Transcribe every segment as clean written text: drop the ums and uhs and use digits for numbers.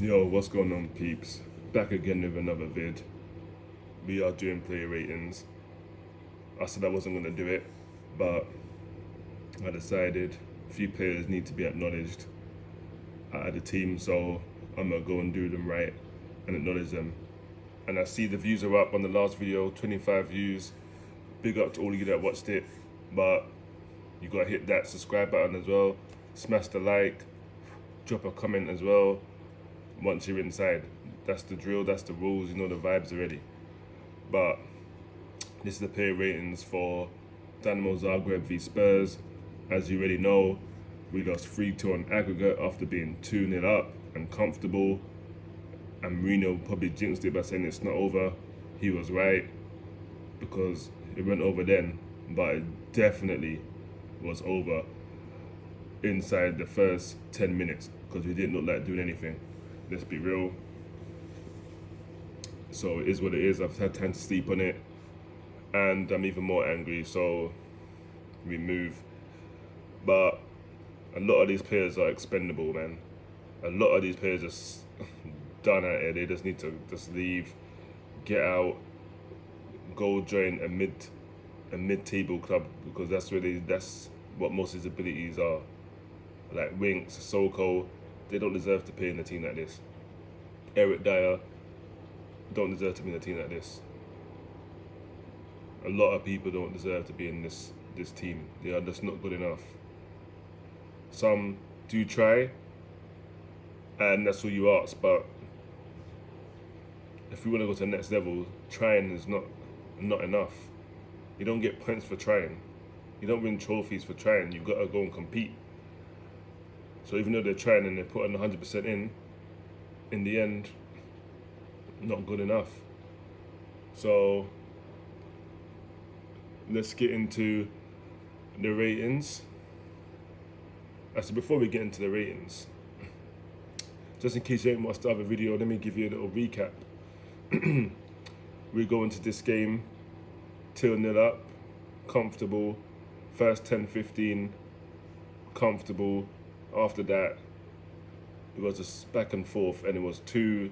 Yo, what's going on, peeps? Back again with another vid. We are doing player ratings. I said I wasn't gonna do it, but I decided a few players need to be acknowledged out of the team, so I'm gonna go and do them right and acknowledge them. And I see the views are up on the last video, 25 views. Big up to all of you that watched it, but you gotta hit that subscribe button as well. Smash the like, drop a comment as well. Once you're inside, that's the drill, that's the rules, you know the vibes already. But this is the player ratings for Dinamo Zagreb v Spurs. As you already know, we lost 3-2 on aggregate after being 2-0 up and comfortable. And Mourinho probably jinxed it by saying it's not over. He was right, because it went over then, but it definitely was over inside the first 10 minutes because we didn't look like doing anything. Let's be real. So it is what it is. I've had time to sleep on it, and I'm even more angry. So we move. But a lot of these players are expendable, man. A lot of these players just done at it. They just need to just leave, get out, go join a mid-table club, because that's what most of his abilities are. Like Winks, Soko, they don't deserve to play in a team like this. Eric Dyer don't deserve to be in a team like this. A lot of people don't deserve to be in this team. They are just not good enough. Some do try, and that's all you ask, but if we want to go to the next level, trying is not enough. You don't get points for trying. You don't win trophies for trying. You've got to go and compete. So even though they're trying and they're putting 100% in the end, not good enough. So let's get into the ratings. Actually, before we get into the ratings, just in case you ain't watched the other video, let me give you a little recap. We go into this game 2-0 up, comfortable. First 10-15, comfortable. After that, it was just back and forth, and it was too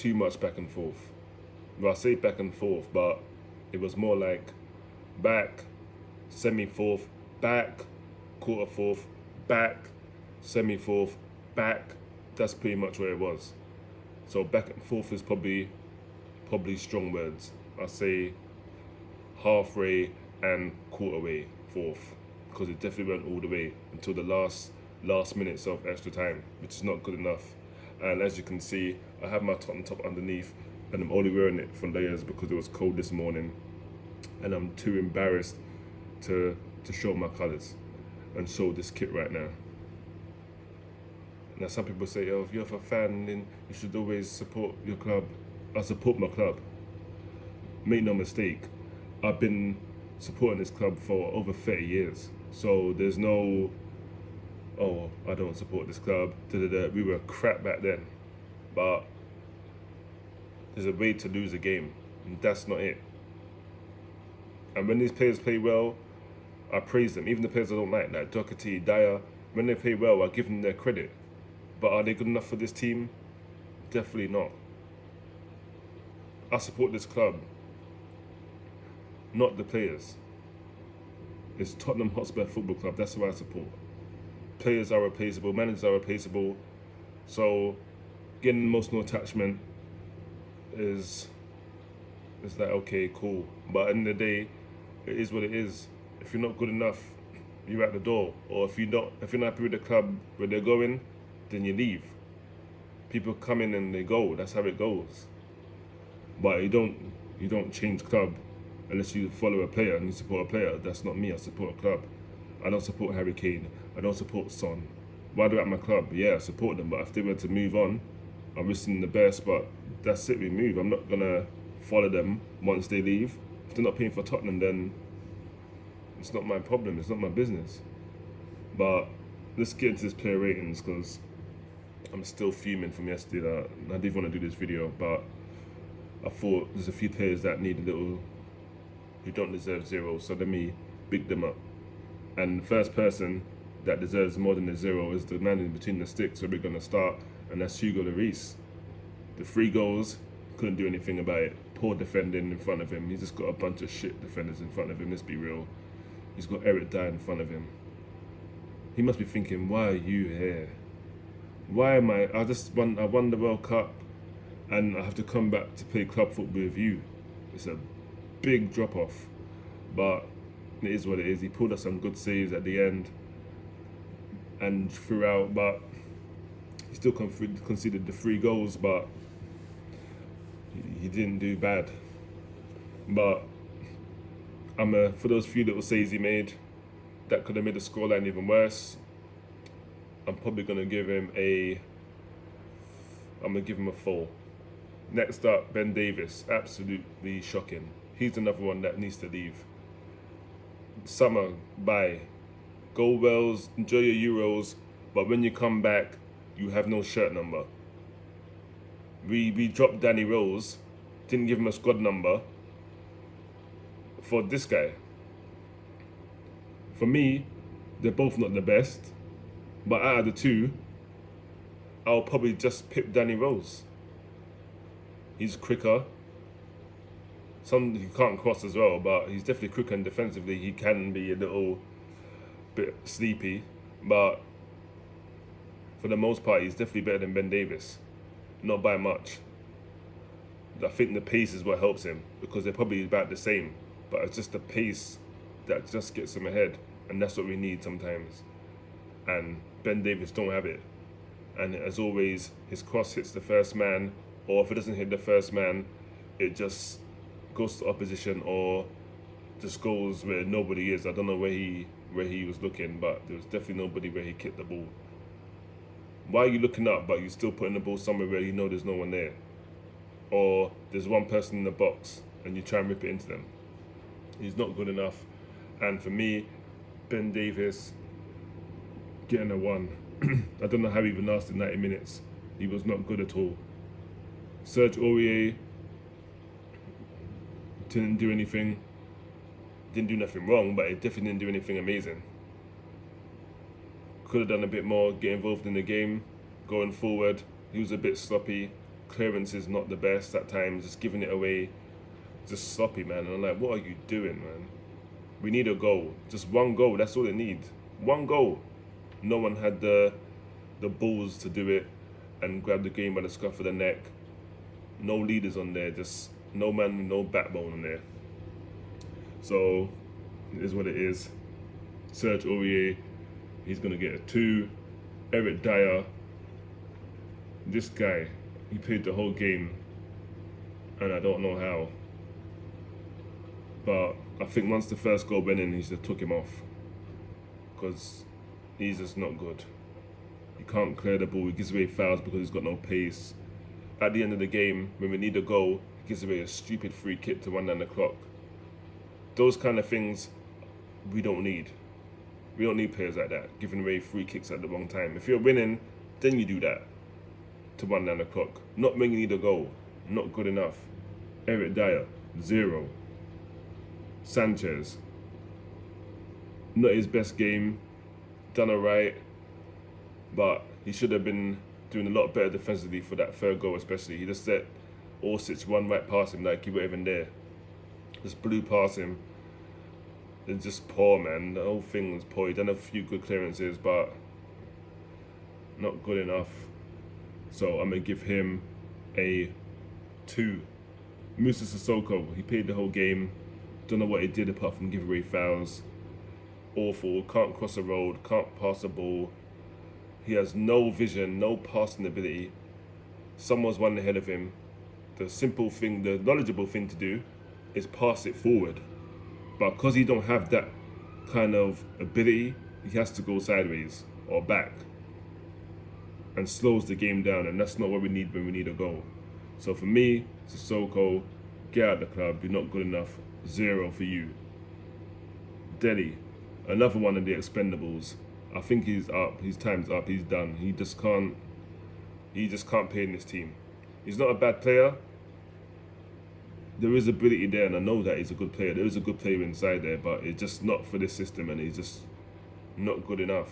much back and forth. Well, I say back and forth, but it was more like back, semi-fourth, back, quarter-fourth, back, semi-fourth, back. That's pretty much where it was. So back and forth is probably strong words. I say halfway and quarter-way fourth, because it definitely went all the way until the last minutes of extra time, which is not good enough. And as you can see, I have my Tottenham top underneath, and I'm only wearing it for layers because it was cold this morning, and I'm too embarrassed to show my colours and show this kit right now. Now some people say, oh, if you're a fan, then you should always support your club. I support my club. Make no mistake, I've been supporting this club for over 30 years. So there's no, oh, I don't support this club. We were crap back then. But there's a way to lose a game, and that's not it. And when these players play well, I praise them. Even the players I don't like Doherty, Dyer, when they play well, I give them their credit. But are they good enough for this team? Definitely not. I support this club, not the players. It's Tottenham Hotspur Football Club. That's who I support. Players are replaceable, managers are replaceable. So getting emotional attachment is like, okay, cool. But at the end of the day, it is what it is. If you're not good enough, you're at the door. Or if you're not happy with the club where they're going, then you leave. People come in and they go. That's how it goes. But you don't change club unless you follow a player and you support a player. That's not me. I support a club. I don't support Harry Kane. I don't support Son. Why do I at my club? Yeah, I support them. But if they were to move on, I wish them the best. But that's it. We move. I'm not gonna follow them once they leave. If they're not paying for Tottenham, then it's not my problem. It's not my business. But let's get into this player ratings, because I'm still fuming from yesterday. I didn't want to do this video, but I thought there's a few players that need a little, who don't deserve zero, so let me big them up. And the first person that deserves more than a 0 is the man in between the sticks where we're going to start, and that's Hugo Lloris. The 3 goals, couldn't do anything about it. Poor defending in front of him. He's just got a bunch of shit defenders in front of him, let's be real. He's got Eric Dyer in front of him. He must be thinking, why are you here? Why am I won the World Cup and I have to come back to play club football with you. It's a big drop off, but it is what it is. He pulled us some good saves at the end and throughout, but he still conceded the 3 goals, but he didn't do bad. But for those few little saves he made, that could have made the scoreline even worse. I'm probably gonna give him a 4. Next up, Ben Davies, absolutely shocking. He's another one that needs to leave. Summer, bye. Go Wells, enjoy your Euros, but when you come back, you have no shirt number. We dropped Danny Rose, didn't give him a squad number for this guy. For me, they're both not the best, but out of the 2, I'll probably just pick Danny Rose. He's quicker. He can't cross as well, but he's definitely quicker, and defensively he can be a little bit sleepy, but for the most part he's definitely better than Ben Davies. Not by much. I think the pace is what helps him, because they're probably about the same, but it's just the pace that just gets him ahead, and that's what we need sometimes. And Ben Davies don't have it. And as always, his cross hits the first man, or if it doesn't hit the first man, it just goes to opposition or just goes where nobody is. I don't know where he was looking, but there was definitely nobody where he kicked the ball. Why are you looking up but you still putting the ball somewhere where you know there's no one there? Or there's one person in the box and you try and rip it into them? He's not good enough. And for me, Ben Davies getting a 1. I don't know how he even lasted 90 minutes. He was not good at all. Serge Aurier didn't do anything. Didn't do nothing wrong, but it definitely didn't do anything amazing. Could have done a bit more, get involved in the game, going forward. He was a bit sloppy. Clearance is not the best at times, just giving it away. Just sloppy, man. And I'm like, what are you doing, man? We need a goal. Just one goal, that's all it needs. One goal. No one had the balls to do it and grab the game by the scruff of the neck. No leaders on there, just no man with no backbone on there. So, it is what it is. Serge Aurier, he's going to get a 2. Eric Dyer, this guy, he played the whole game, and I don't know how. But I think once the first goal went in, he just took him off, because he's just not good. He can't clear the ball, he gives away fouls because he's got no pace. At the end of the game, when we need a goal, he gives away a stupid free kick to run down the clock. Those kind of things we don't need. We don't need players like that, giving away free kicks at the wrong time. If you're winning, then you do that to run down the clock. Not when you need a goal. Not good enough. Eric Dyer, 0. Sanchez, not his best game. Done alright, but he should have been doing a lot better defensively for that 3rd goal especially. He just let Orsic run right past him like he wasn't even there. Just blew past him. It's just poor, man. The whole thing was poor. He done a few good clearances, but not good enough. So I'm going to give him a 2. Musa Sissoko, he played the whole game. Don't know what he did apart from give away fouls. Awful. Can't cross a road. Can't pass a ball. He has no vision, no passing ability. Someone's one ahead of him. The simple thing, the knowledgeable thing to do is pass it forward. But because he don't have that kind of ability, he has to go sideways or back and slows the game down, and that's not what we need when we need a goal. So for me, Sissoko, get out of the club, you're not good enough. 0 for you. Delhi, another one of the expendables. I think he's up, his time's up, he's done. He just can't play in this team. He's not a bad player. There is ability there, and I know that he's a good player. There is a good player inside there, but it's just not for this system, and he's just not good enough.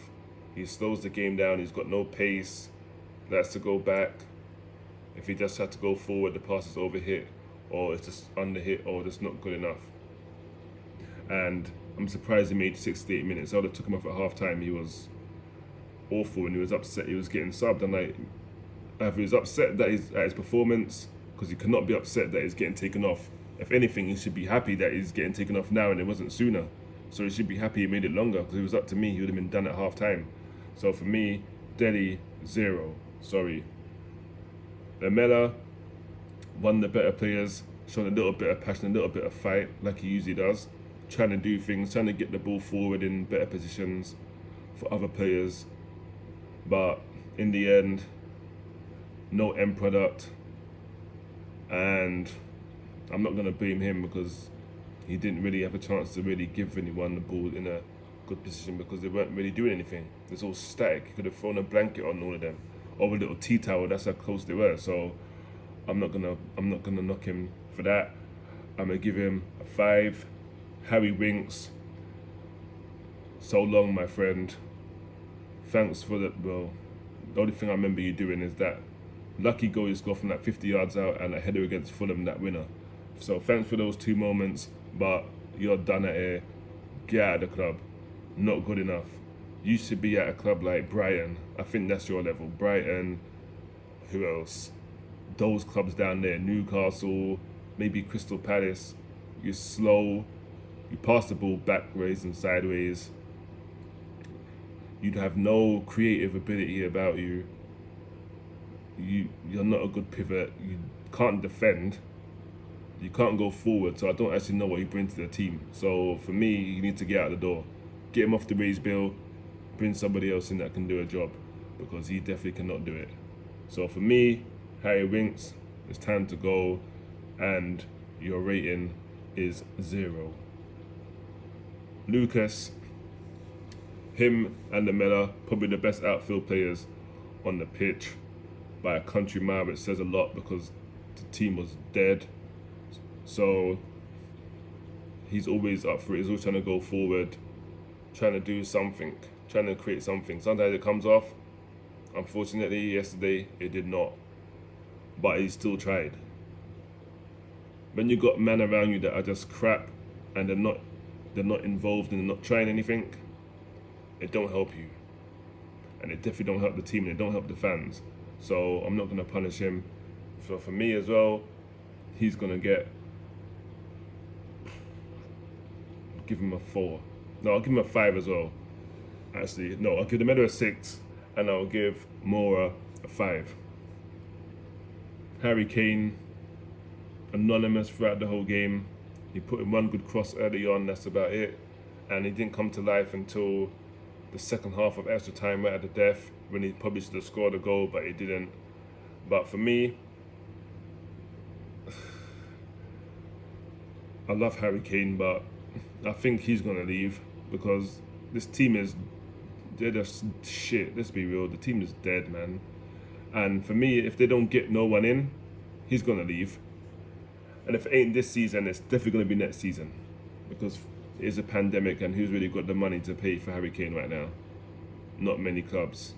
He slows the game down. He's got no pace. Likes to go back. If he just had to go forward, the pass is overhit, or it's just underhit, or just not good enough. And I'm surprised he made 68 minutes. I would have took him off at half time. He was awful and he was upset. He was getting subbed, and either he was upset that at his performance, because he cannot be upset that he's getting taken off. If anything, he should be happy that he's getting taken off now and it wasn't sooner. So he should be happy he made it longer, because if it was up to me, he would have been done at half time. So for me, Delhi, 0. Sorry. Lamela, one of the better players, showing a little bit of passion, a little bit of fight, like he usually does. Trying to do things, trying to get the ball forward in better positions for other players. But in the end, no end product. And I'm not going to blame him, because he didn't really have a chance to really give anyone the ball in a good position, because they weren't really doing anything. It's all static. He could have thrown a blanket on all of them, or a little tea towel. That's how close they were. So I'm not gonna knock him for that. I'm gonna give him a 5. Harry Winks, so long, my friend. Thanks for the, well, the only thing I remember you doing is that lucky goal you scored from like 50 yards out, and a header against Fulham, that winner. So thanks for those 2 moments, but you're done at here. Get out of the club. Not good enough. You should be at a club like Brighton. I think that's your level. Brighton, who else? Those clubs down there, Newcastle, maybe Crystal Palace. You're slow. You pass the ball backwards and sideways. You'd have no creative ability about you. You're not a good pivot. You can't defend. You can't go forward. So I don't actually know what you bring to the team. So for me, you need to get out the door. Get him off the raised bill. Bring somebody else in that can do a job, because he definitely cannot do it. So for me, Harry Winks, it's time to go, and your rating is 0. Lucas, him and Lamela, probably the best outfield players on the pitch by a country mile. It says a lot, because the team was dead. So he's always up for it. He's always trying to go forward, trying to do something, trying to create something. Sometimes it comes off. Unfortunately, yesterday it did not. But he still tried. When you got men around you that are just crap, and they're not involved and they're not trying anything, it don't help you. And it definitely don't help the team, and it don't help the fans. So I'm not going to punish him. So for me as well, he's going to give him a 4. No, I'll give him a 5 as well. Actually, no, I'll give the medal a 6, and I'll give Mora a 5. Harry Kane, anonymous throughout the whole game. He put in one good cross early on, that's about it. And he didn't come to life until the second half of extra time, right at the death, when he probably should have scored a goal, but he didn't. But for me, I love Harry Kane, but I think he's going to leave, because this team they're just shit. Let's be real. The team is dead, man. And for me, if they don't get no one in, he's going to leave. And if it ain't this season, it's definitely going to be next season, because it is a pandemic, and who's really got the money to pay for Harry Kane right now? Not many clubs.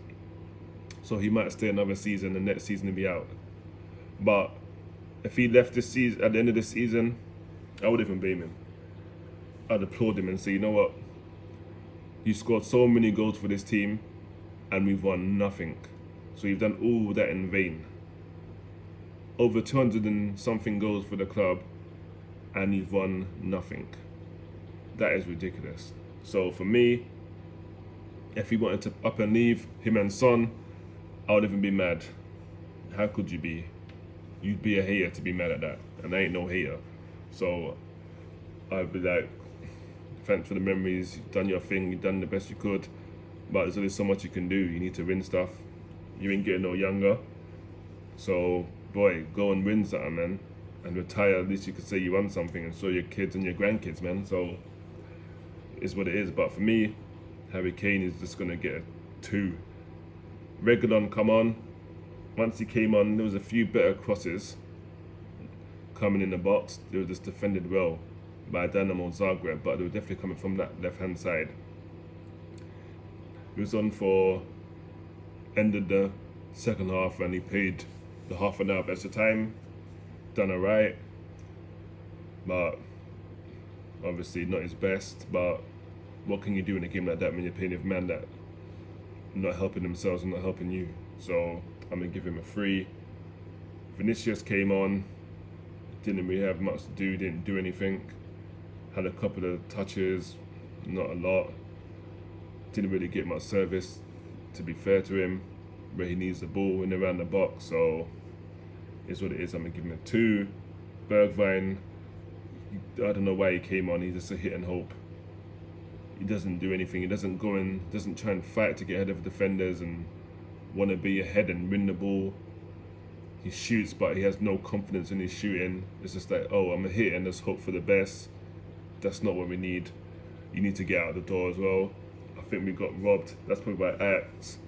So he might stay another season, and next season he'll be out. But if he left this season, at the end of this season, I wouldn't even blame him. I'd applaud him and say, you know what? You scored so many goals for this team, and we've won nothing. So you've done all that in vain. Over 200 and something goals for the club, and you've won nothing. That is ridiculous. So for me, if he wanted to up and leave, him and Son, I would even be mad. How could you be? You'd be a hater to be mad at that, and I ain't no hater. So I'd be like, thanks for the memories, you've done your thing, you've done the best you could, but there's only so much you can do. You need to win stuff. You ain't getting no younger. So, boy, go and win something, man. And retire, at least you could say you won something and show your kids and your grandkids, man. So, it's what it is. But for me, Harry Kane is just going to get a 2. Reguilon come on. Once he came on, there was a few better crosses coming in the box. They were just defended well by Dinamo Zagreb, but they were definitely coming from that left-hand side. He was on for ended the second half and he played the half an hour of extra time. Done alright, but obviously not his best. But what can you do in a game like that when you're playing with men that are not helping themselves and not helping you? So I'm gonna give him a 3. Vinicius came on, didn't really have much to do, didn't do anything. Had a couple of touches, not a lot. Didn't really get much service, to be fair to him, where he needs the ball in around the box. So it's what it is. I'm gonna give him a 2. Bergwijn, I don't know why he came on. He's just a hit and hope. He doesn't do anything. He doesn't go in, doesn't try and fight to get ahead of defenders and want to be ahead and win the ball. He shoots, but he has no confidence in his shooting. It's just like, oh, I'm a hit and just hope for the best. That's not what we need. You need to get out the door as well. I think we got robbed. That's probably why Ajax,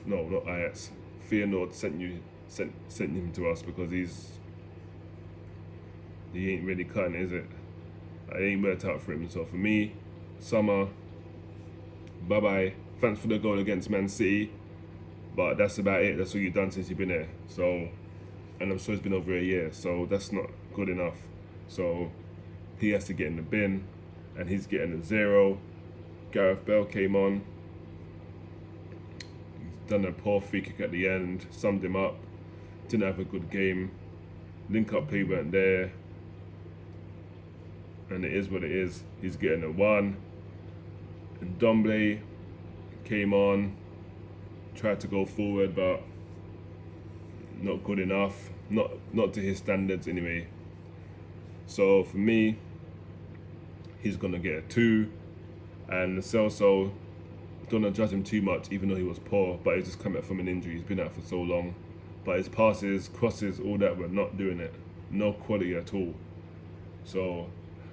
no, not Ajax. Feyenoord sent him to us because he ain't really cutting, is it? It ain't worked out for him. So for me, Summer, bye bye. Thanks for the goal against Man City, but that's about it. That's all you've done since you've been there. So, and I'm sure it's been over a year. So that's not good enough. So he has to get in the bin, and he's getting a 0. Gareth Bale came on. He's done a poor free kick at the end, summed him up. Didn't have a good game. Link-up play weren't there. And it is what it is. He's getting a 1. And Dombley came on, tried to go forward, but not good enough. Not to his standards anyway. So for me, he's gonna get a 2. And Celso, don't want to judge him too much, even though he was poor, but he's just come back from an injury. He's been out for so long. But his passes, crosses, all that, were not doing it. No quality at all. So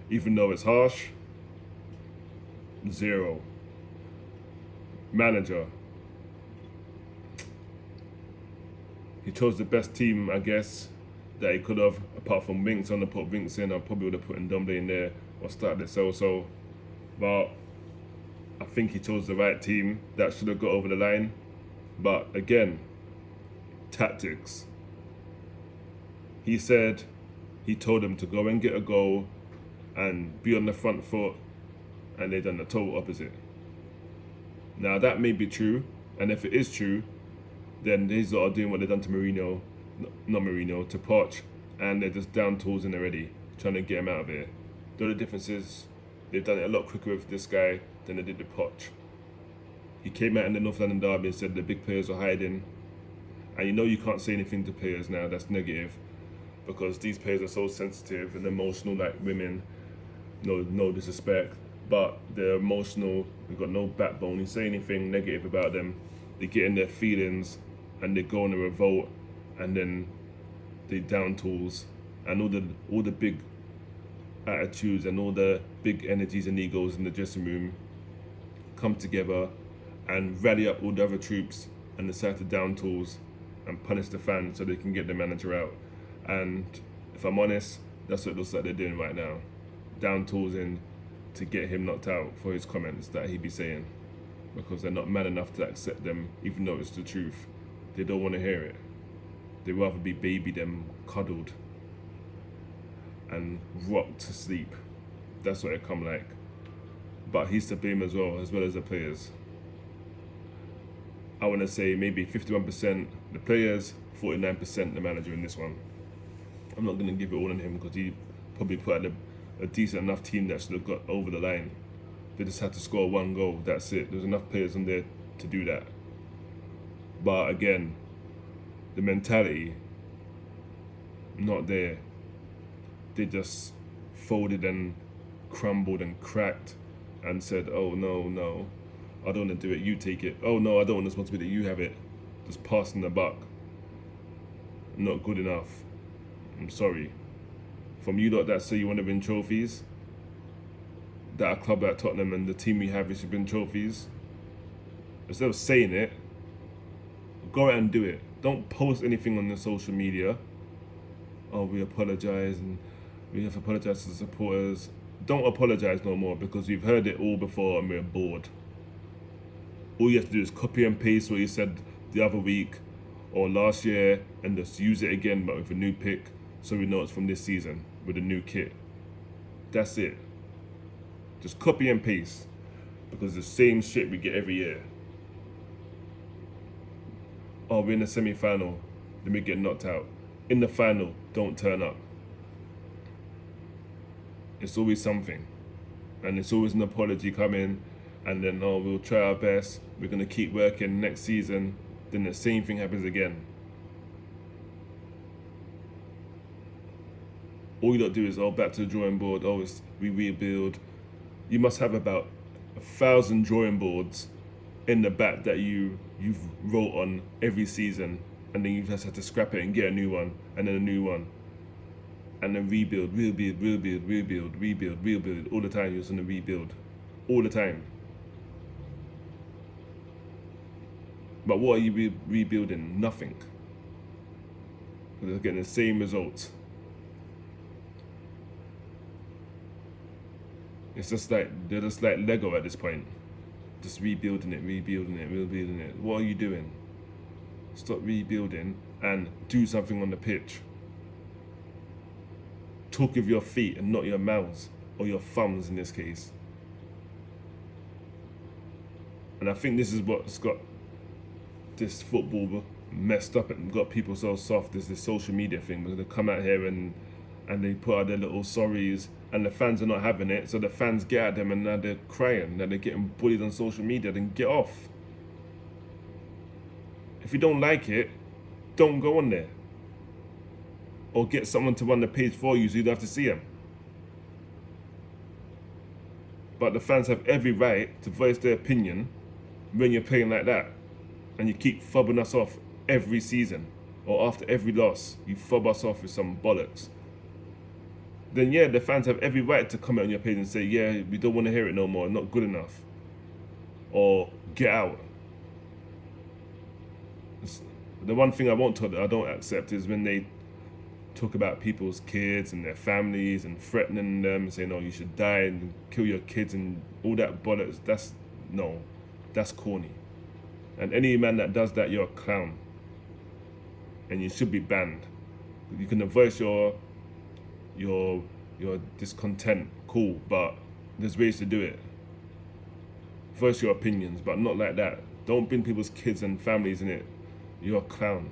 even though it's harsh, 0. Manager, he chose the best team, I guess, that he could have, apart from Winks. On the put Winks in, I probably would have put Ndombele in there or started Celso. But I think he chose the right team. That should have got over the line. But again, tactics. He said he told them to go and get a goal and be on the front foot, and they done the total opposite. Now that may be true, and if it is true, then these lot are doing what they've done to to Poch, and they're just down tools in already, trying to get him out of here. The only difference is they've done it a lot quicker with this guy than they did with Poch. He came out in the North London derby and said the big players are hiding, and you know you can't say anything to players now that's negative, because these players are so sensitive and emotional, like women. No disrespect, but they're emotional. They've got no backbone. You say anything negative about them, they get in their feelings and they go on a revolt, and then they down tools, and all the big attitudes and all the big energies and egos in the dressing room come together and rally up all the other troops and decide to down tools and punish the fans so they can get the manager out. And if I'm honest, that's what it looks like they're doing right now. Down tools in to get him knocked out for his comments that he be saying, because they're not man enough to accept them, even though it's the truth. They don't want to hear it. They'd rather be babied than cuddled and rocked to sleep. That's what it come like. But he's to blame as well as the players. I want to say maybe 51% the players, 49% the manager in this one. I'm not going to give it all on him because he probably put out a decent enough team that should have got over the line. They just had to score 1 goal, that's it. There's enough players in there to do that. But again, the mentality, not there. They just folded and crumbled and cracked and said, oh no, I don't want to do it, you take it. Oh no, I don't want the responsibility, you have it. Just passing the buck. Not good enough. I'm sorry. From you lot that say you want to win trophies, that a club like Tottenham and the team we have should win trophies, instead of saying it, go out and do it. Don't post anything on the social media. Oh, we apologise and we have apologised to the supporters. Don't apologise no more, because we've heard it all before and we're bored. All you have to do is copy and paste what you said the other week or last year and just use it again, but with a new pick, so we know it's from this season with a new kit. That's it. Just copy and paste, because the same shit we get every year. Oh, we're in the semi-final, then we get knocked out. In the final, don't turn up. It's always something. And it's always an apology coming, and then, oh, we'll try our best, we're going to keep working next season, then the same thing happens again. All you got to do is, oh, back to the drawing board, oh, we rebuild. You must have about 1,000 drawing boards in the back that you've wrote on every season, and then you just have to scrap it and get a new one, and then a new one, and then rebuild, all the time. You're going to rebuild, all the time. But what are you rebuilding? Nothing. They're getting the same results. It's just like, they're just like Lego at this point. Just rebuilding it. What are you doing? Stop rebuilding and do something on the pitch. Talk with your feet and not your mouths, or your thumbs in this case. And I think this is what's got this football messed up and got people so soft, is this social media thing, because they come out here and they put out their little sorries, and the fans are not having it, so the fans get at them and now they're crying, that they're getting bullied on social media. Then get off. If you don't like it, don't go on there. Or get someone to run the page for you so you don't have to see them. But the fans have every right to voice their opinion when you're playing like that. And you keep fobbing us off every season, or after every loss, you fob us off with some bollocks. Then yeah, the fans have every right to comment on your page and say, yeah, we don't want to hear it no more, not good enough. Or get out. The one thing I don't accept is when they talk about people's kids and their families and threatening them and saying, oh, you should die and kill your kids and all that bollocks. That's corny. And any man that does that, you're a clown. And you should be banned. You can voice your discontent, cool, but there's ways to do it. Voice your opinions, but not like that. Don't bring people's kids and families in it. You're a clown.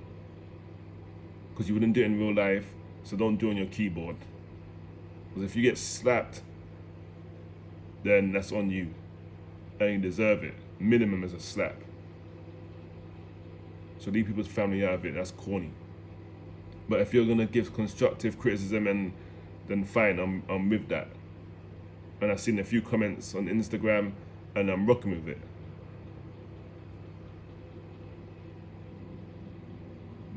Because you wouldn't do it in real life, so don't do it on your keyboard. Because if you get slapped, then that's on you. And you deserve it. Minimum is a slap. So leave people's family out of it, that's corny. But if you're gonna give constructive criticism, and then fine, I'm with that. And I've seen a few comments on Instagram and I'm rocking with it.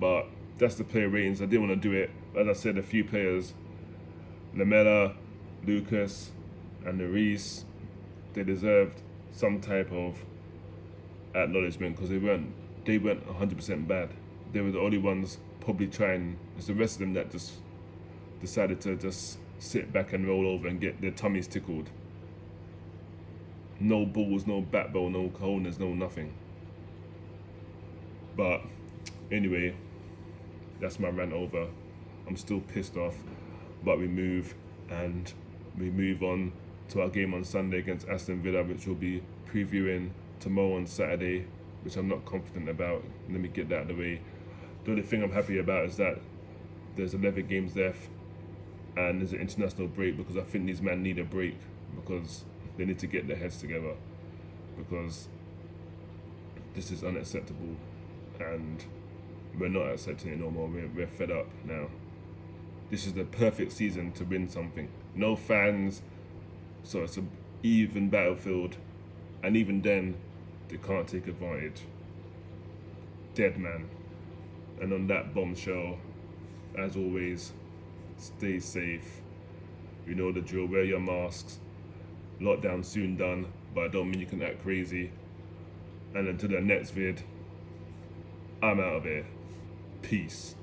But that's the player ratings. I didn't want to do it. As I said, a few players, Lamela, Lucas, and Reese, they deserved some type of acknowledgement, because they weren't 100% bad. They were the only ones probably trying. It's the rest of them that just decided to just sit back and roll over and get their tummies tickled. No balls, no backbone, no cojones, no nothing. But anyway, that's my rant over. I'm still pissed off, but we move on to our game on Sunday against Aston Villa, which we'll be previewing tomorrow on Saturday, which I'm not confident about. Let me get that out of the way. The only thing I'm happy about is that there's 11 games left and there's an international break, because I think these men need a break, because they need to get their heads together, because this is unacceptable and we're not accepting it no more. We're fed up now. This is the perfect season to win something. No fans, so it's an even battlefield, and even then they can't take advantage. Dead man. And on that bombshell, as always, stay safe. You know the drill, wear your masks. Lockdown soon done, but I don't mean you can act crazy. And until the next vid, I'm out of here. Peace.